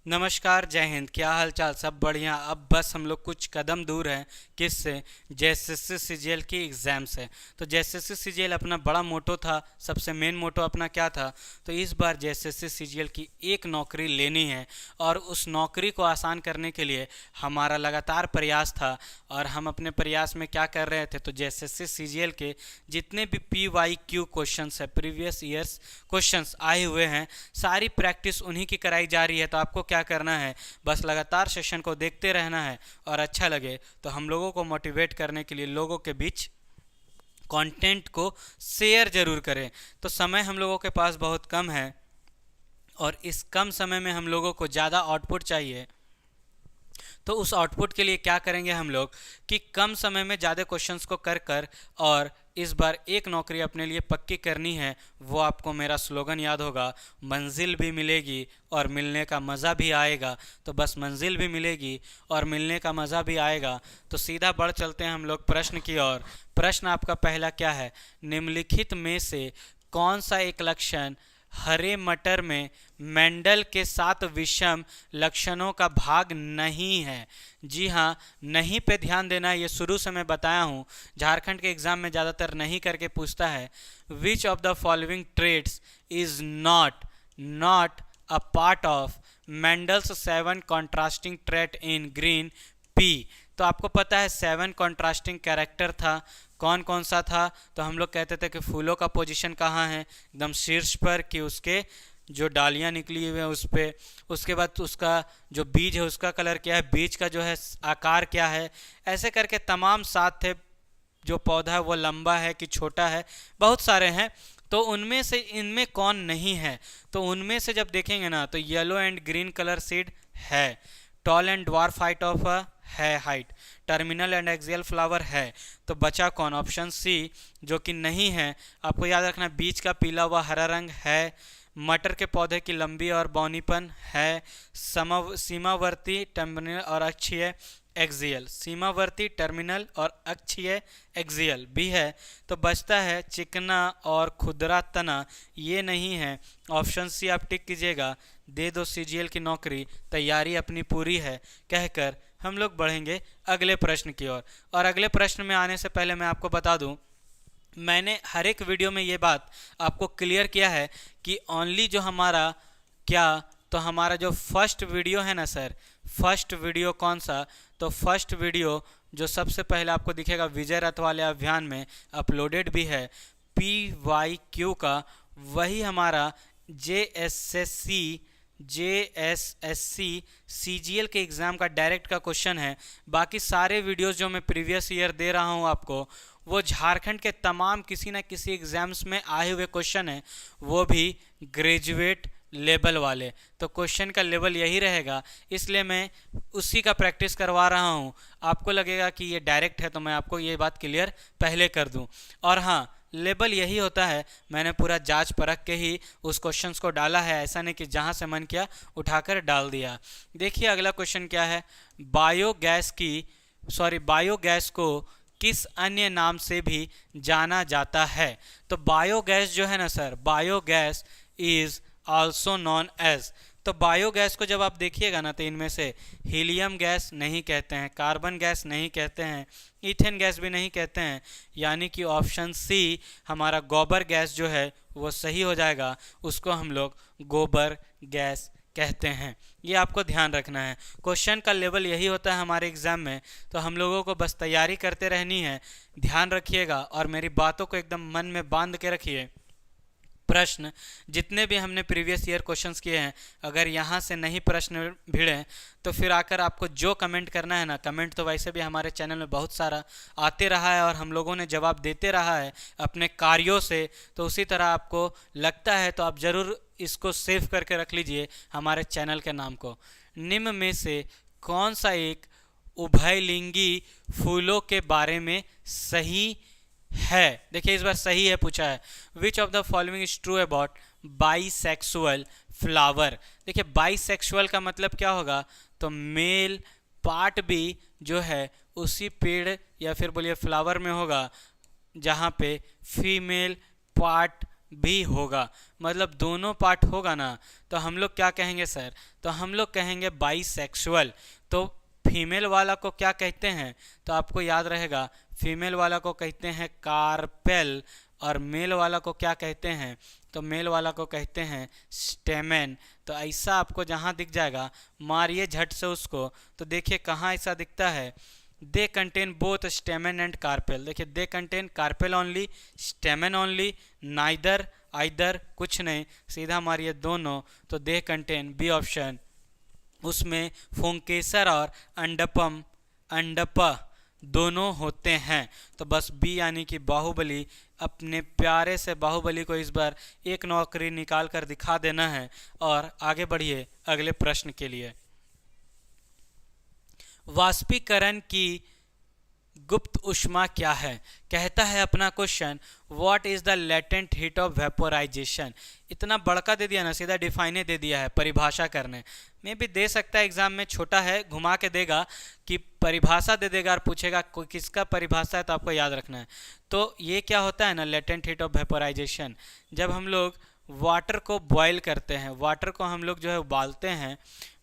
नमस्कार, जय हिंद। क्या हाल चाल? सब बढ़िया। अब बस हम लोग कुछ कदम दूर हैं किससे? जेएसएससी सीजीएल की एग्ज़ाम से। तो जेएसएससी सीजीएल अपना बड़ा मोटो था, सबसे मेन मोटो अपना क्या था? तो इस बार जेएसएससी सीजीएल की एक नौकरी लेनी है और उस नौकरी को आसान करने के लिए हमारा लगातार प्रयास था। और हम अपने प्रयास में क्या कर रहे थे? तो जेएसएससी सीजीएल के जितने भी PYQ क्वेश्चंस है, प्रीवियस ईयर्स क्वेश्चंस आए हुए हैं, सारी प्रैक्टिस उन्हीं की कराई जा रही है। तो आपको क्या करना है? बस लगातार सेशन को देखते रहना है और अच्छा लगे तो हम लोगों को मोटिवेट करने के लिए लोगों के बीच कंटेंट को शेयर जरूर करें। तो समय हम लोगों के पास बहुत कम है और इस कम समय में हम लोगों को ज़्यादा आउटपुट चाहिए। तो उस आउटपुट के लिए क्या करेंगे हम लोग कि कम समय में ज़्यादा क्वेश्चंस को कर कर और इस बार एक नौकरी अपने लिए पक्की करनी है। वो आपको मेरा स्लोगन याद होगा, मंजिल भी मिलेगी और मिलने का मज़ा भी आएगा। तो बस मंजिल भी मिलेगी और मिलने का मज़ा भी आएगा। तो सीधा बढ़ चलते हैं हम लोग प्रश्न की ओर। प्रश्न आपका पहला क्या है? निम्नलिखित में से कौन सा एक लक्षण हरे मटर में मेंडल के 7 विषम लक्षणों का भाग नहीं है? जी हाँ, नहीं पे ध्यान देना। ये शुरू से मैं बताया हूँ, झारखंड के एग्जाम में ज़्यादातर नहीं करके पूछता है। Which of the following trades is not a part of Mendel's 7 contrasting trait in green pea? तो आपको पता है 7 कॉन्ट्रास्टिंग कैरेक्टर था। कौन कौन सा था? तो हम लोग कहते थे कि फूलों का पोजीशन कहाँ है, एकदम शीर्ष पर, कि उसके जो डालियाँ निकली हुई हैं उस पर, उसके बाद उसका जो बीज है उसका कलर क्या है, बीज का जो है आकार क्या है, ऐसे करके तमाम 7 थे। जो पौधा है वो लंबा है कि छोटा है, बहुत सारे हैं। तो उनमें से इनमें कौन नहीं है? तो उनमें से जब देखेंगे ना तो yellow and green colour seed है, tall and dwarf height of है height, terminal and axial flower है। तो बचा कौन? ऑप्शन सी, जो कि नहीं है। आपको याद रखना, बीज का पीला व हरा रंग है, मटर के पौधे की लंबी और बौनीपन है, सीमावर्ती टर्मिनल और अक्षीय एक्सियल, सीमावर्ती टर्मिनल और अक्षीय एक्सियल भी है। तो बचता है चिकना और खुदरा तना, ये नहीं है। ऑप्शन सी आप टिक कीजिएगा। दे दो सीजीएल की नौकरी, तैयारी अपनी पूरी है, कहकर हम लोग बढ़ेंगे अगले प्रश्न की ओर। और अगले प्रश्न में आने से पहले मैं आपको बता दूं, मैंने हर एक वीडियो में ये बात आपको क्लियर किया है कि ओनली जो हमारा क्या, तो हमारा जो फर्स्ट वीडियो है ना सर, फर्स्ट वीडियो कौन सा? तो फर्स्ट वीडियो जो सबसे पहले आपको दिखेगा विजय रथ वाले अभियान में अपलोडेड भी है, PYQ का, वही हमारा JSSC CGL के एग्ज़ाम का डायरेक्ट का क्वेश्चन है। बाकी सारे वीडियोस जो मैं प्रीवियस ईयर दे रहा हूँ आपको, वो झारखंड के तमाम किसी न किसी एग्ज़ाम्स में आए हुए क्वेश्चन हैं, वो भी ग्रेजुएट लेवल वाले। तो क्वेश्चन का लेवल यही रहेगा, इसलिए मैं उसी का प्रैक्टिस करवा रहा हूँ। आपको लगेगा कि ये डायरेक्ट है, तो मैं आपको ये बात क्लियर पहले कर दूँ। और हाँ, लेवल यही होता है, मैंने पूरा जांच परख के ही उस क्वेश्चंस को डाला है, ऐसा नहीं कि जहाँ से मन किया उठाकर डाल दिया। देखिए अगला क्वेश्चन क्या है? बायोगैस को किस अन्य नाम से भी जाना जाता है? तो बायोगैस जो है ना sir, biogas is also non age. तो बायोगैस को जब आप देखिएगा ना तो इनमें से हीलियम गैस नहीं कहते हैं, कार्बन गैस नहीं कहते हैं, ईथेन गैस भी नहीं कहते हैं, यानी कि ऑप्शन सी हमारा गोबर गैस जो है वो सही हो जाएगा। उसको हम लोग गोबर गैस कहते हैं। ये आपको ध्यान रखना है, क्वेश्चन का लेवल यही होता है हमारे एग्ज़ाम में। तो हम लोगों को बस तैयारी करते रहनी है, ध्यान रखिएगा और मेरी बातों को एकदम मन में बांध के रखिए। प्रश्न जितने भी हमने प्रीवियस ईयर क्वेश्चंस किए हैं, अगर यहाँ से नहीं प्रश्न भिड़े तो फिर आकर आपको जो कमेंट करना है ना, कमेंट तो वैसे भी हमारे चैनल में बहुत सारा आते रहा है और हम लोगों ने जवाब देते रहा है अपने कार्यों से। तो उसी तरह आपको लगता है तो आप ज़रूर इसको सेव करके रख लीजिए हमारे चैनल के नाम को। निम्न में से कौन सा एक उभयलिंगी फूलों के बारे में सही है? देखिए इस बार सही है पूछा है। Which of the following is true about bisexual flower? देखिए बाइसेक्सुअल का मतलब क्या होगा? तो मेल पार्ट भी जो है उसी पेड़ या फिर बोलिए फ्लावर में होगा जहाँ पे फीमेल पार्ट भी होगा, मतलब दोनों पार्ट होगा ना, तो हम लोग क्या कहेंगे सर? तो हम लोग कहेंगे बाइसेक्सुअल। तो फीमेल वाला को क्या कहते हैं? तो आपको याद रहेगा, फीमेल वाला को कहते हैं कार्पेल, और मेल वाला को क्या कहते हैं? तो मेल वाला को कहते हैं स्टेमेन। तो ऐसा आपको जहाँ दिख जाएगा, मारिए झट से उसको। तो देखिए कहाँ ऐसा दिखता है, they contain both stamen and carpel. देखिए they contain carpel only, stamen only, neither, either, कुछ नहीं, सीधा मारिए दोनों। तो दे कंटेन बी ऑप्शन, उसमें फुंकेसर और अंडपम, अंडप दोनों होते हैं। तो बस बी यानी कि बाहुबली, अपने प्यारे से बाहुबली को इस बार एक नौकरी निकाल कर दिखा देना है। और आगे बढ़िए अगले प्रश्न के लिए। वाष्पीकरण की गुप्त ऊष्मा क्या है? कहता है अपना question, what is the latent heat of vaporisation. इतना बड़का दे दिया ना, सीधा डिफाइने दे दिया है, परिभाषा करने में भी दे सकता है एग्जाम में, छोटा है घुमा के देगा कि परिभाषा दे देगा और पूछेगा किसका परिभाषा है, तो आपको याद रखना है। तो ये क्या होता है ना, लेटेंट हीट ऑफ वेपोराइजेशन, जब हम लोग वाटर को बॉयल करते हैं, वाटर को हम लोग जो है उबालते हैं,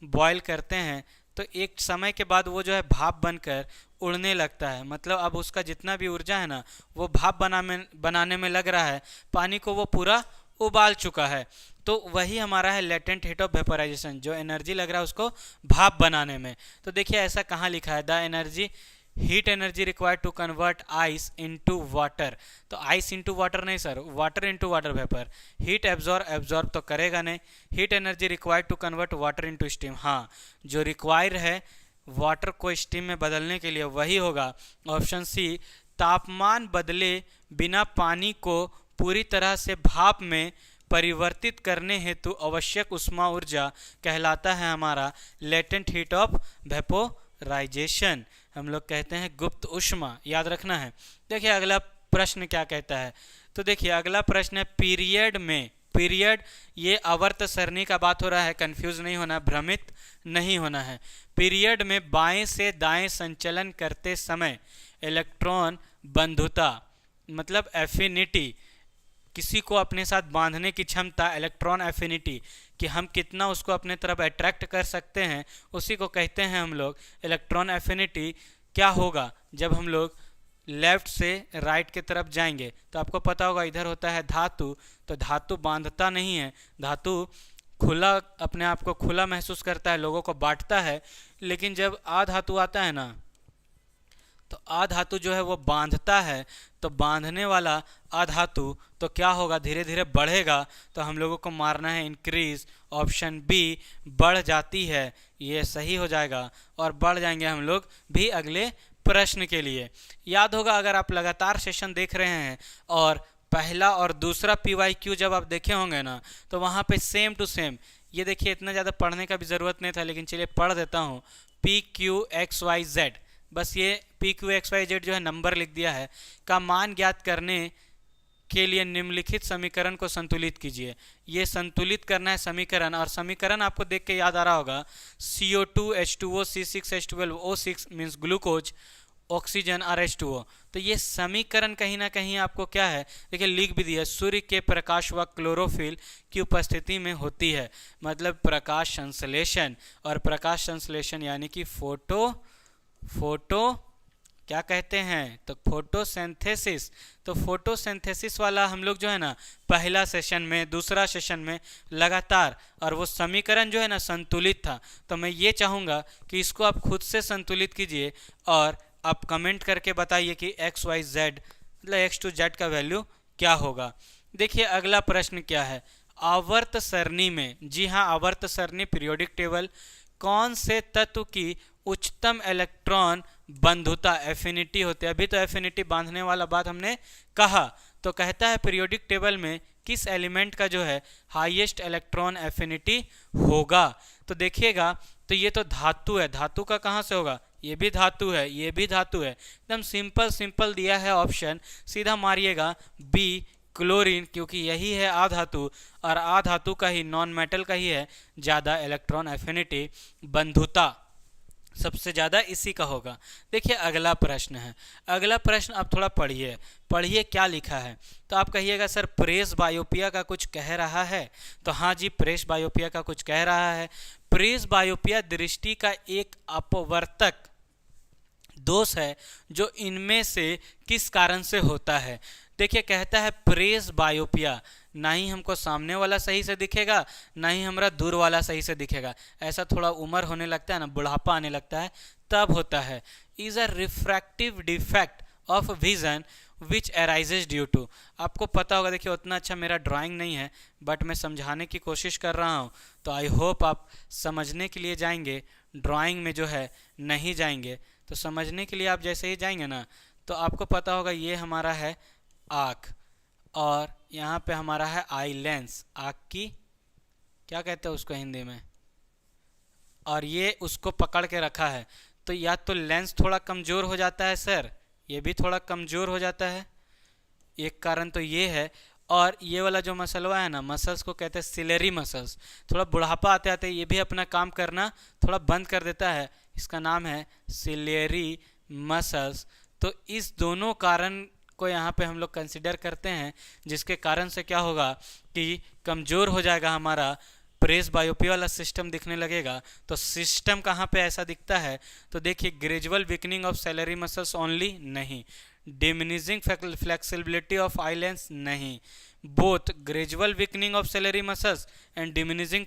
बॉयल करते हैं, तो एक समय के बाद वो जो है भाप बनकर उड़ने लगता है। मतलब अब उसका जितना भी ऊर्जा है ना, वो भाप बनाने में लग रहा है, पानी को वो पूरा उबाल चुका है। तो वही हमारा है लेटेंट हीट ऑफ वेपोराइजेशन, जो एनर्जी लग रहा है उसको भाप बनाने में। तो देखिए ऐसा कहाँ लिखा है, the energy, heat energy required to convert ice into water. तो आइस इनटू वाटर नहीं sir, water into water vapour. Heat absorb तो करेगा नहीं। Heat energy required to convert water into steam, हाँ, जो रिक्वायर है वाटर को स्टीम में बदलने के लिए वही होगा ऑप्शन सी। तापमान बदले बिना पानी को पूरी तरह से भाप में परिवर्तित करने हेतु आवश्यक ऊष्मा ऊर्जा कहलाता है हमारा लेटेंट हीट ऑफ वेपोराइजेशन। हम लोग कहते हैं गुप्त ऊष्मा, याद रखना है। देखिए अगला प्रश्न क्या कहता है। तो देखिए अगला प्रश्न है पीरियड में, पीरियड ये आवर्त सरणी का बात हो रहा है, कंफ्यूज नहीं होना, भ्रमित नहीं होना है। पीरियड में बाएं से दाएं संचलन करते समय इलेक्ट्रॉन बंधुता, मतलब एफिनिटी, किसी को अपने साथ बांधने की क्षमता, इलेक्ट्रॉन एफिनिटी, कि हम कितना उसको अपने तरफ अट्रैक्ट कर सकते हैं, उसी को कहते हैं हम लोग इलेक्ट्रॉन एफिनिटी। क्या होगा जब हम लोग लेफ्ट से राइट की तरफ जाएंगे? तो आपको पता होगा इधर होता है धातु, तो धातु बांधता नहीं है, धातु खुला, अपने आप को खुला महसूस करता है, लोगों को बांटता है। लेकिन जब अधातु आता है ना, तो अधातु जो है वो बांधता है। तो बांधने वाला अधातु तो क्या होगा, धीरे धीरे बढ़ेगा। तो हम लोगों को मारना है इंक्रीज, ऑप्शन बी बढ़ जाती है, ये सही हो जाएगा। और बढ़ जाएंगे हम लोग भी अगले प्रश्न के लिए। याद होगा अगर आप लगातार सेशन देख रहे हैं और पहला और दूसरा PYQ जब आप देखे होंगे ना, तो वहाँ पे सेम टू सेम, ये देखिए इतना ज़्यादा पढ़ने का भी ज़रूरत नहीं था, लेकिन चलिए पढ़ देता हूँ। PQXYZ, बस ये PQXYZ जो है नंबर लिख दिया है, का मान ज्ञात करने के लिए निम्नलिखित समीकरण को संतुलित कीजिए। ये संतुलित करना है समीकरण, और समीकरण आपको देख के याद आ रहा होगा, CO2 H2O C6H12 O6 means glucose, oxygen और H2O। तो ये समीकरण कहीं ना कहीं आपको क्या है, देखिए लिख भी दिया, सूर्य के प्रकाश व क्लोरोफिल की उपस्थिति में होती है, मतलब प्रकाश संश्लेषण। और प्रकाश संश्लेषण यानी कि फोटो क्या कहते हैं, तो फोटोसिंथेसिस। तो फोटोसिंथेसिस वाला हम लोग जो है ना पहला सेशन में, दूसरा सेशन में लगातार, और वो समीकरण जो है ना संतुलित था। तो मैं ये चाहूँगा कि इसको आप खुद से संतुलित कीजिए और आप कमेंट करके बताइए कि XYZ मतलब X to Z का वैल्यू क्या होगा। देखिए अगला प्रश्न क्या है, आवर्त सरणी में, जी हाँ आवर्त सरणी पीरियोडिक टेबल, कौन से तत्व की उच्चतम इलेक्ट्रॉन बंधुता एफिनिटी होती है? अभी तो एफिनिटी बांधने वाला बात हमने कहा। तो कहता है पीरियोडिक टेबल में किस एलिमेंट का जो है हाईएस्ट इलेक्ट्रॉन एफिनिटी होगा? तो देखिएगा, तो ये तो धातु है, धातु का कहाँ से होगा, ये भी धातु है, ये भी धातु है, एकदम सिंपल दिया है ऑप्शन, सीधा मारिएगा बी क्लोरीन, क्योंकि यही है आधातु, और आधातु का ही, नॉन मेटल का ही है ज़्यादा इलेक्ट्रॉन एफिनिटी बंधुता। सबसे ज़्यादा इसी का होगा। देखिए अगला प्रश्न है, अगला प्रश्न आप थोड़ा पढ़िए, पढ़िए क्या लिखा है। तो आप कहिएगा सर प्रेस बायोपिया का कुछ कह रहा है। तो हाँ जी, प्रेस बायोपिया का कुछ कह रहा है। प्रेस बायोपिया दृष्टि का एक अपवर्तक दोष है जो इनमें से किस कारण से होता है। देखिए कहता है प्रेस बायोपिया, ना ही हमको सामने वाला सही से दिखेगा, ना ही हमारा दूर वाला सही से दिखेगा। ऐसा थोड़ा उम्र होने लगता है ना, बुढ़ापा आने लगता है, तब होता है। Is a refractive defect of vision which arises due to. आपको पता होगा, देखिए उतना अच्छा मेरा ड्राइंग नहीं है, बट मैं समझाने की कोशिश कर रहा हूँ, तो आई होप आप समझने के लिए जाएंगे, ड्राइंग में जो है नहीं जाएंगे। तो समझने के लिए आप जैसे ही जाएंगे ना, तो आपको पता होगा ये हमारा है आँख, और यहाँ पे हमारा है आई लेंस, आँख की क्या कहते हैं उसको हिंदी में, और ये उसको पकड़ के रखा है। तो या तो लेंस थोड़ा कमज़ोर हो जाता है सर, ये भी थोड़ा कमज़ोर हो जाता है, एक कारण तो ये है। और ये वाला जो मसलवा है ना, मसल्स को कहते हैं सिलेरी मसल्स, थोड़ा बुढ़ापा आते आते ये भी अपना काम करना थोड़ा बंद कर देता है, इसका नाम है सिलेरी मसल्स। तो इस दोनों कारण को यहाँ पे हम लोग कंसिडर करते हैं, जिसके कारण से क्या होगा कि कमज़ोर हो जाएगा हमारा प्रेस बायोपिया वाला सिस्टम दिखने लगेगा। तो सिस्टम कहाँ पे ऐसा दिखता है, तो देखिए gradual weakening of ciliary muscles only, नहीं। Diminishing flexibility of eye lens, नहीं। Both gradual weakening of ciliary muscles and diminishing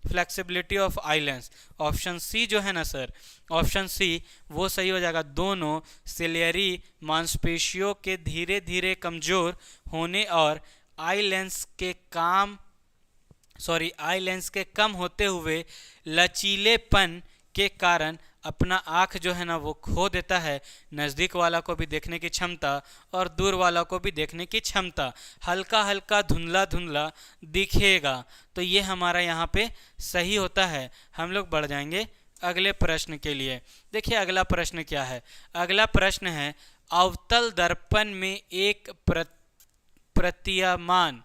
flexibility of eye lens. Option C जो है ना सर, ऑप्शन सी वो सही हो जाएगा। दोनों सिलियरी मांसपेशियों के धीरे धीरे कमज़ोर होने और आई लेंस के कम होते हुए लचीलेपन के कारण अपना आँख जो है ना वो खो देता है, नज़दीक वाला को भी देखने की क्षमता और दूर वाला को भी देखने की क्षमता, हल्का हल्का धुंधला धुंधला दिखेगा। तो ये हमारा यहाँ पे सही होता है। हम लोग बढ़ जाएंगे अगले प्रश्न के लिए। देखिए अगला प्रश्न क्या है, अगला प्रश्न है अवतल दर्पण में एक प्रतीयमान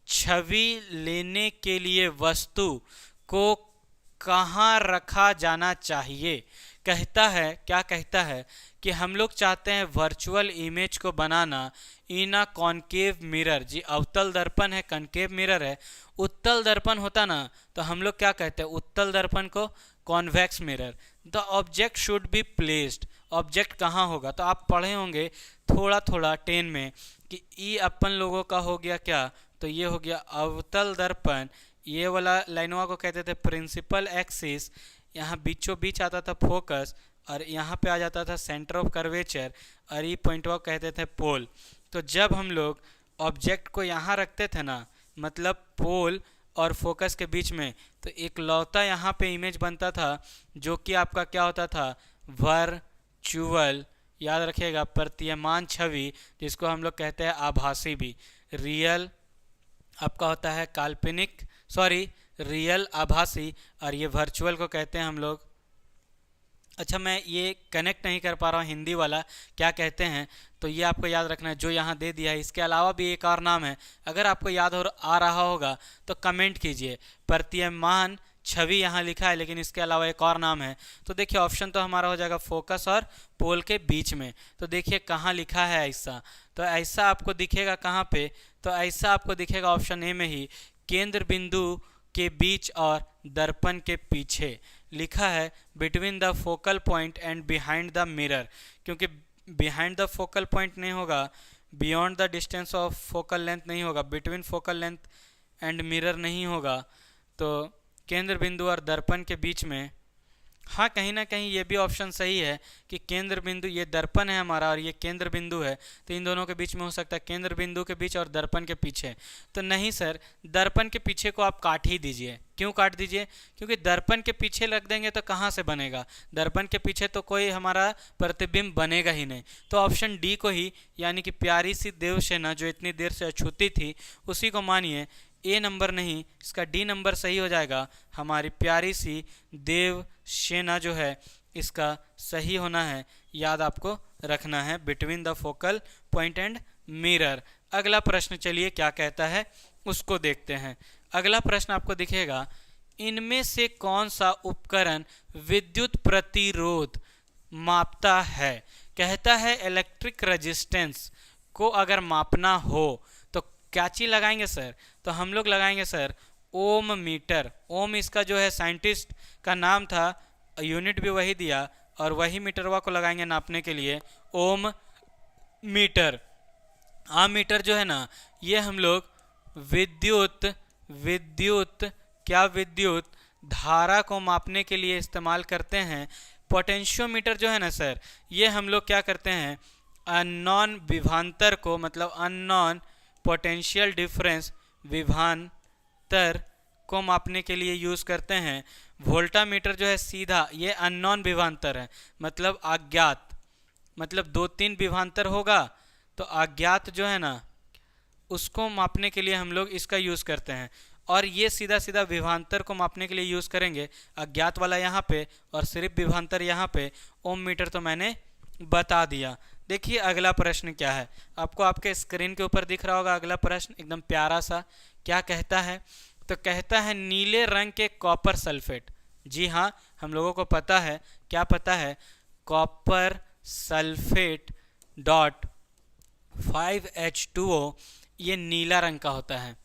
छवि लेने के लिए वस्तु को कहाँ रखा जाना चाहिए। कहता है, क्या कहता है कि हम लोग चाहते हैं वर्चुअल इमेज को बनाना इन अ कॉनकेव मिरर। जी अवतल दर्पण है, कॉनकेव मिरर है। उत्तल दर्पण होता ना तो हम लोग क्या कहते हैं, उत्तल दर्पण को convex mirror. The object should be placed, object कहाँ होगा, तो आप पढ़े होंगे थोड़ा थोड़ा 10 में कि ई अपन लोगों का हो गया क्या, तो ये हो गया अवतल दर्पण। ये वाला लाइनवा को कहते थे प्रिंसिपल एक्सिस, यहाँ बीचों बीच आता था फोकस, और यहाँ पे आ जाता था सेंटर ऑफ कर्वेचर, और ये पॉइंटवा कहते थे पोल। तो जब हम लोग ऑब्जेक्ट को यहाँ रखते थे ना, मतलब पोल और फोकस के बीच में, तो एक लौता यहाँ पे इमेज बनता था जो कि आपका क्या होता था, वर्चुअल, याद रखिएगा, प्रतीयमान छवि, जिसको हम लोग कहते हैं आभासी भी। रियल आपका होता है काल्पनिक, रियल आभासी, और ये वर्चुअल को कहते हैं हम लोग। अच्छा मैं ये कनेक्ट नहीं कर पा रहा हूँ हिंदी वाला क्या कहते हैं, तो ये आपको याद रखना है जो यहाँ दे दिया है। इसके अलावा भी एक और नाम है, अगर आपको याद आ रहा होगा तो कमेंट कीजिए। प्रतीयमान छवि यहाँ लिखा है, लेकिन इसके अलावा एक और नाम है। तो देखिए ऑप्शन तो हमारा हो जाएगा फोकस और पोल के बीच में। तो देखिए कहाँ लिखा है ऐसा, तो ऐसा आपको दिखेगा कहाँ पे, तो ऐसा आपको दिखेगा ऑप्शन ए में ही, केंद्र बिंदु के बीच और दर्पण के पीछे। लिखा है between the focal point and behind the mirror, क्योंकि बिहाइंड द फोकल पॉइंट नहीं होगा, beyond the distance of focal length नहीं होगा, between focal length and mirror नहीं होगा, तो केंद्र बिंदु और दर्पण के बीच में। हाँ कहीं ना कहीं ये भी ऑप्शन सही है कि केंद्र बिंदु, ये दर्पण है हमारा और ये केंद्र बिंदु है, तो इन दोनों के बीच में हो सकता है, केंद्र बिंदु के बीच और दर्पण के पीछे। तो नहीं सर, दर्पण के पीछे को आप काट ही दीजिए। क्यों काट दीजिए, क्योंकि दर्पण के पीछे रख देंगे तो कहाँ से बनेगा, दर्पण के पीछे तो कोई हमारा प्रतिबिंब बनेगा ही नहीं। तो ऑप्शन डी को ही, यानी कि प्यारी सी देवसेना जो इतनी देर से अछूती थी, उसी को मानिए। ए नंबर नहीं, इसका डी नंबर सही हो जाएगा। हमारी प्यारी सी देवसेना जो है इसका सही होना है, याद आपको रखना है, between the focal point and mirror. अगला प्रश्न चलिए क्या कहता है उसको देखते हैं। अगला प्रश्न आपको दिखेगा, इनमें से कौन सा उपकरण विद्युत प्रतिरोध मापता है? कहता है इलेक्ट्रिक रेजिस्टेंस को अगर मापना हो तो क्या चीज लगाएंगे सर? तो हम लोग लगाएंगे सर ओम मीटर। ओम इसका जो है साइंटिस्ट का नाम था, यूनिट भी वही दिया, और वही मीटरवा को लगाएंगे नापने के लिए ओम मीटर। मीटर जो है ना, ये हम लोग विद्युत धारा को मापने के लिए इस्तेमाल करते हैं। पोटेंशियोमीटर जो है ना सर, ये हम लोग क्या करते हैं, अननोन विभवांतर को, मतलब अननोन पोटेंशियल डिफरेंस विभवांतर को मापने के लिए यूज़ करते हैं। वोल्टामीटर जो है सीधा ये अननोन विभवांतर है, मतलब अज्ञात, मतलब 2-3 विभवांतर होगा तो अज्ञात जो है ना उसको मापने के लिए हम लोग इसका यूज़ करते हैं। और ये सीधा सीधा विभवांतर को मापने के लिए यूज़ करेंगे, अज्ञात वाला यहाँ पे और सिर्फ विभवांतर यहाँ पे। ओम मीटर तो मैंने बता दिया। देखिए अगला प्रश्न क्या है, आपको आपके स्क्रीन के ऊपर दिख रहा होगा अगला प्रश्न, एकदम प्यारा सा। क्या कहता है? तो कहता है नीले रंग के कॉपर सल्फेट। जी हाँ, हम लोगों को पता है, क्या पता है? कॉपर सल्फेट डॉट 5H2O ये नीला रंग का होता है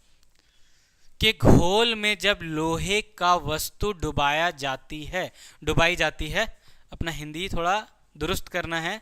कि घोल में जब लोहे का वस्तु डुबाई जाती है, अपना हिंदी थोड़ा दुरुस्त करना है,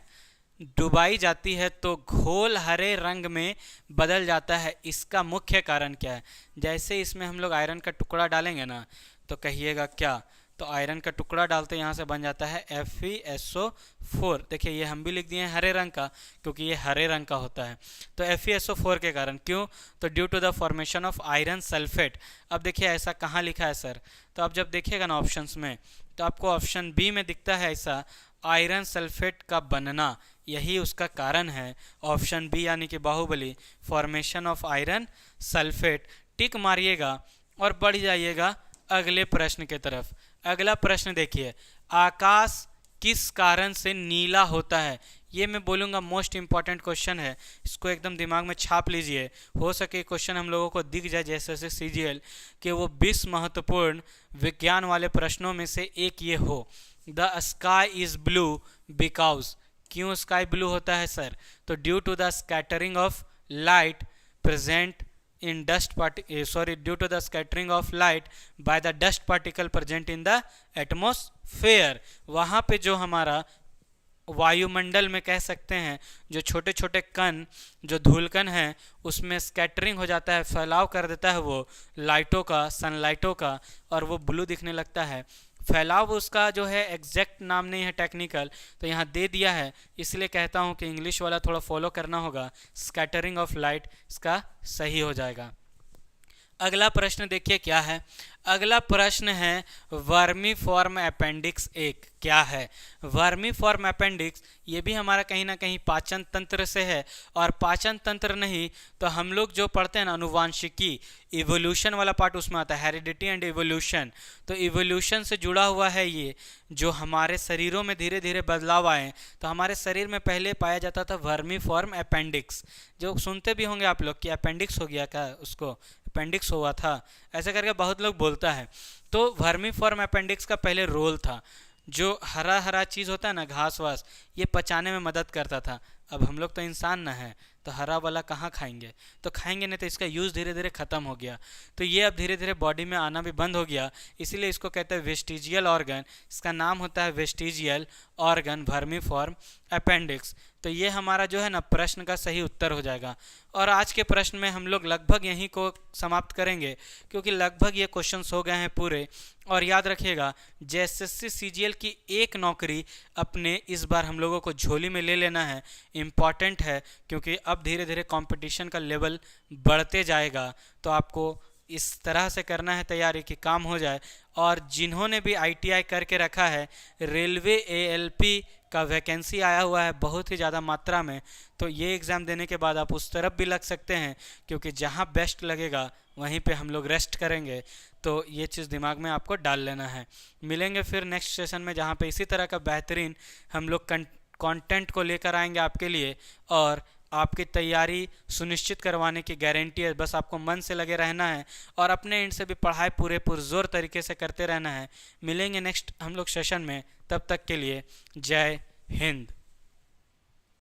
डुबाई जाती है तो घोल हरे रंग में बदल जाता है। इसका मुख्य कारण क्या है? जैसे इसमें हम लोग आयरन का टुकड़ा डालेंगे ना, तो कहिएगा क्या? तो आयरन का टुकड़ा डालते यहाँ से बन जाता है FeSO4। देखिए ये हम भी लिख दिए हैं हरे रंग का, क्योंकि ये हरे रंग का होता है। तो FeSO4 के कारण, क्यों? तो due to the formation of iron sulphate. अब देखिए ऐसा कहाँ लिखा है सर? तो अब जब देखिएगा ना ऑप्शंस में, तो आपको ऑप्शन बी में दिखता है ऐसा, आयरन सल्फेट का बनना, यही उसका कारण है। ऑप्शन बी यानी कि Baahubali, formation of iron sulphate. Tick मारिएगा और बढ़ जाइएगा अगले प्रश्न के तरफ। अगला प्रश्न देखिए, आकाश किस कारण से नीला होता है? ये मैं बोलूँगा मोस्ट इंपॉर्टेंट क्वेश्चन है, इसको एकदम दिमाग में छाप लीजिए। हो सके क्वेश्चन हम लोगों को दिख जाए जैसे CGL कि वो 20 महत्वपूर्ण विज्ञान वाले प्रश्नों में से एक ये हो। The sky is blue because, क्यों स्काई ब्लू होता है सर? तो due to the scattering of light present in due to the scattering of light by the dust particle present in the atmosphere। वहाँ पे जो हमारा वायुमंडल में कह सकते हैं जो छोटे छोटे कण, जो धूलकण हैं, उसमें स्कैटरिंग हो जाता है, फैलाव कर देता है वो लाइटों का, सनलाइटों का, और वो ब्लू दिखने लगता है। फैलाव उसका जो है एग्जैक्ट नाम नहीं है टेक्निकल, तो यहाँ दे दिया है, इसलिए कहता हूँ कि इंग्लिश वाला थोड़ा फॉलो करना होगा। स्कैटरिंग ऑफ लाइट इसका सही हो जाएगा। अगला प्रश्न देखिए क्या है। अगला प्रश्न है वर्मीफॉर्म अपेंडिक्स 1 क्या है? वर्मीफॉर्म अपेंडिक्स ये भी हमारा कहीं ना कहीं पाचन तंत्र से है, और पाचन तंत्र नहीं तो हम लोग जो पढ़ते हैं ना अनुवांशिकी, इवोल्यूशन वाला पार्ट उसमें आता है, हेरिडिटी एंड इवोल्यूशन। तो इवोल्यूशन से जुड़ा हुआ है ये, जो हमारे शरीरों में धीरे धीरे बदलाव आए। तो हमारे शरीर में पहले पाया जाता था वर्मीफॉर्म अपेंडिक्स, जो सुनते भी होंगे आप लोग कि अपेंडिक्स हो गया क्या, उसको अपेंडिक्स हुआ था, ऐसे करके बहुत लोग बोलता है। तो वर्मीफॉर्म अपेंडिक्स का पहले रोल था, जो हरा हरा चीज़ होता है ना, घास वास, ये पचाने में मदद करता था। अब हम लोग तो इंसान ना है, तो हरा वाला कहाँ खाएंगे? तो खाएंगे नहीं, तो इसका यूज़ धीरे धीरे ख़त्म हो गया। तो ये अब धीरे धीरे बॉडी में आना भी बंद हो गया, इसीलिए इसको कहते हैं वेस्टिजियल ऑर्गन। इसका नाम होता है वेस्टिजियल ऑर्गन वर्मीफॉर्म अपेंडिक्स। तो ये हमारा जो है ना प्रश्न का सही उत्तर हो जाएगा। और आज के प्रश्न में हम लोग लगभग यहीं को समाप्त करेंगे, क्योंकि लगभग ये क्वेश्चंस हो गए हैं पूरे। और याद रखिएगा JSSC CGL की एक नौकरी अपने इस बार हम लोगों को झोली में ले लेना है, इम्पॉर्टेंट है, क्योंकि अब धीरे धीरे कंपटीशन का लेवल बढ़ते जाएगा। तो आपको इस तरह से करना है तैयारी कि काम हो जाए। और जिन्होंने भी ITI करके रखा है, रेलवे ALP का वैकेंसी आया हुआ है बहुत ही ज़्यादा मात्रा में, तो ये एग्ज़ाम देने के बाद आप उस तरफ भी लग सकते हैं, क्योंकि जहाँ बेस्ट लगेगा वहीं पे हम लोग रेस्ट करेंगे। तो ये चीज़ दिमाग में आपको डाल लेना है। मिलेंगे फिर नेक्स्ट सेशन में, जहाँ पे इसी तरह का बेहतरीन हम लोग कंटेंट को लेकर आएंगे आपके लिए। और आपकी तैयारी सुनिश्चित करवाने की गारंटी है। बस आपको मन से लगे रहना है और अपने एंड से भी पढ़ाई पूरे पुरजोर तरीके से करते रहना है। मिलेंगे नेक्स्ट हम लोग सेशन में, तब तक के लिए जय हिंद।